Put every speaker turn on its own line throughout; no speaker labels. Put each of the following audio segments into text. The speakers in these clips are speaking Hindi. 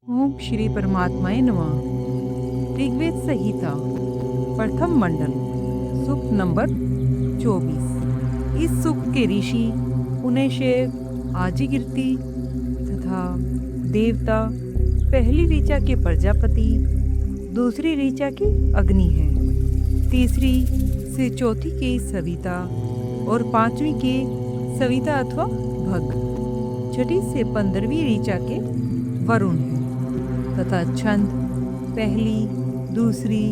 ओम श्री परमात्माय नमः। ऋग्वेद संहिता प्रथम मंडल सूक्त नंबर 24। इस सूक्त के ऋषि पुण्यशेव आजिगिर्ती तथा देवता पहली ऋचा के प्रजापति, दूसरी ऋचा की अग्नि है, तीसरी से चौथी के सविता और पांचवी के सविता अथवा भग, छठी से 15वीं ऋचा के वरुण है तथा छंद पहली, दूसरी,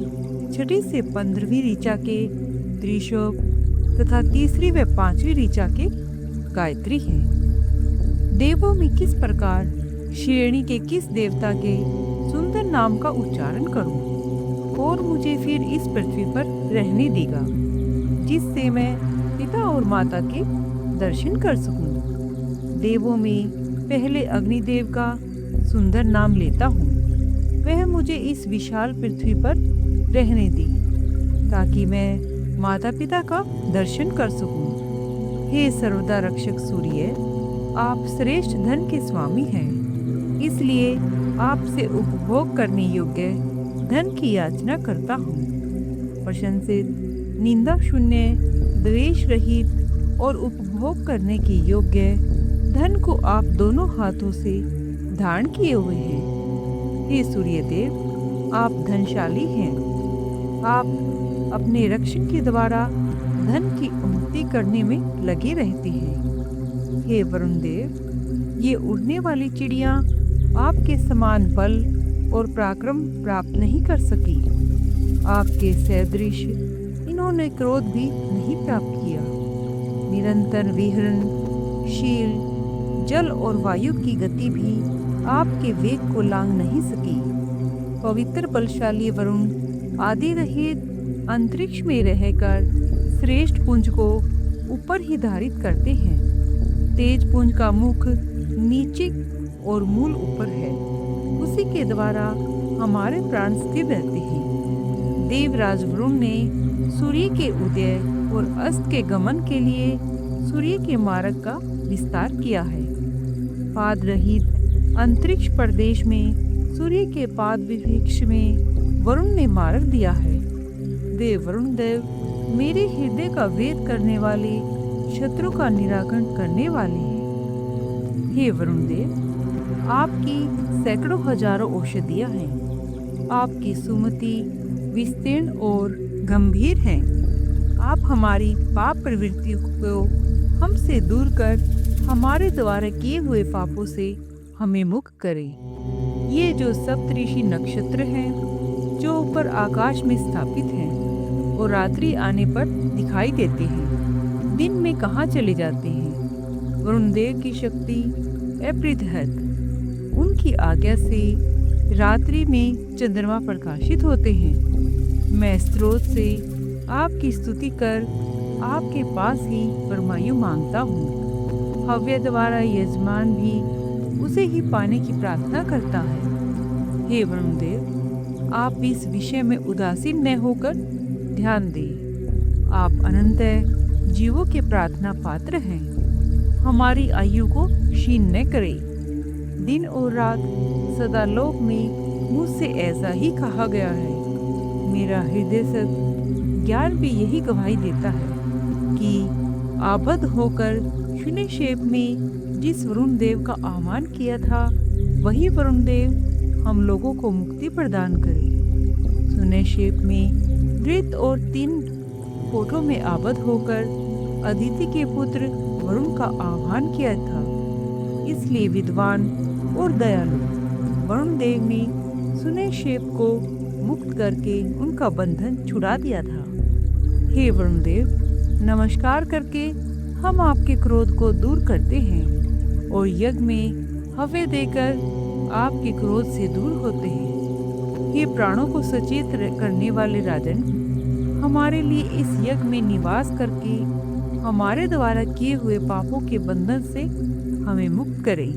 छठी से 15वीं ऋचा के त्रिशोक तथा तीसरी व पांचवी ऋचा के गायत्री है। देवों में किस प्रकार श्रेणी के किस देवता के सुंदर नाम का उच्चारण करूं और मुझे फिर इस पृथ्वी पर रहने देगा, जिससे मैं पिता और माता के दर्शन कर सकूं। देवों में पहले अग्निदेव का सुंदर नाम लेता हूँ। वह मुझे इस विशाल पृथ्वी पर रहने दे ताकि मैं माता पिता का दर्शन कर सकूं। हे सर्वदा रक्षक सूर्य, आप श्रेष्ठ धन के स्वामी हैं, इसलिए आपसे उपभोग करने योग्य धन की याचना करता हूँ। प्रशंसित, निंदा शून्य, द्वेष रहित और उपभोग करने के योग्य धन को आप दोनों हाथों से धारण किए हुए हैं। हे सूर्यदेव, आप धनशाली हैं। आप अपने रक्षक के द्वारा धन की उन्नति करने में लगे रहते हैं। हे वरुण देव, ये उड़ने वाली चिड़ियां आपके समान बल और पराक्रम प्राप्त नहीं कर सकी। आपके सदृश इन्होंने क्रोध भी नहीं प्राप्त किया। निरंतर विहरण शील जल और वायु की गति भी आपके वेग को लांघ नहीं सकी। पवित्र बलशाली वरुण आदि रहित अंतरिक्ष में रहकर श्रेष्ठ पुंज को ऊपर ही धारित करते हैं। तेज पुंज का मुख नीचे और मूल ऊपर है, उसी के द्वारा हमारे प्राण स्थिर रहते हैं। देवराज वरुण ने सूर्य के उदय और अस्त के गमन के लिए सूर्य के मार्ग का विस्तार किया है। पाद रहित अंतरिक्ष प्रदेश में सूर्य के पाद वृक्ष में वरुण ने मार्ग दिया है। देव वरुण देव मेरे हृदय का वेद करने वाले, शत्रु का निराकरण करने वाले हैं। हे वरुण देव, आपकी सैकड़ों हजारों औषधियां हैं। आपकी सुमति विस्तीर्ण और गंभीर है। आप हमारी पाप प्रवृत्ति को हमसे दूर कर हमारे द्वारा किए हुए पापों से हमें मुक्त करें। ये जो सप्तऋषि नक्षत्र हैं, जो ऊपर आकाश में स्थापित हैं और रात्रि आने पर दिखाई देते हैं, दिन में कहाँ चले जाते हैं। वरुण देव की शक्ति अपरिहत, उनकी आज्ञा से रात्रि में चंद्रमा प्रकाशित होते हैं। मैं स्रोत से आपकी स्तुति कर आपके पास ही परमायु मांगता हूँ। हव्य द्वारा यजमान भी उसे ही पाने की प्रार्थना करता है। हे वरुण देव, आप इस विषय में उदासीन न होकर ध्यान दें। आप अनंत जीवों के प्रार्थना पात्र हैं। हमारी आयु को क्षीण न करें। दिन और रात सदा लोक में मुझसे ऐसा ही कहा गया है। मेरा हृदय सद ज्ञान भी यही गवाही देता है कि आबद्ध होकर शून्यक्षेप में जिस वरुण देव का आह्वान किया था, वही वरुण देव हम लोगों को मुक्ति प्रदान करे। शून्यक्षेप में वृत्त और 3 कोठों में आबद्ध होकर अदिति के पुत्र वरुण का आह्वान किया था। इसलिए विद्वान और दयालु वरुण देव ने शून्यक्षेप को मुक्त करके उनका बंधन छुड़ा दिया था। हे वरुण देव, नमस्कार करके हम आपके क्रोध को दूर करते हैं और यज्ञ में हव्य देकर आपके क्रोध से दूर होते हैं। ये प्राणों को सचेत करने वाले राजन, हमारे लिए इस यज्ञ में निवास करके हमारे द्वारा किए हुए पापों के बंधन से हमें मुक्त करें।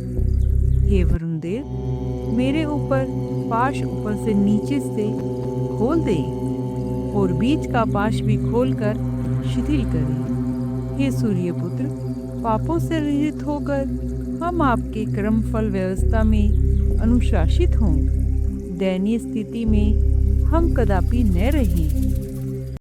हे वरुण देव, मेरे ऊपर पाश ऊपर से नीचे से खोल दे और बीच का पाश भी खोलकर शिथिल करें। हे सूर्यपुत्र, पापों से रहित होकर हम आपके क्रमफल व्यवस्था में अनुशासित हों। दयनीय स्थिति में हम कदापि न रहें।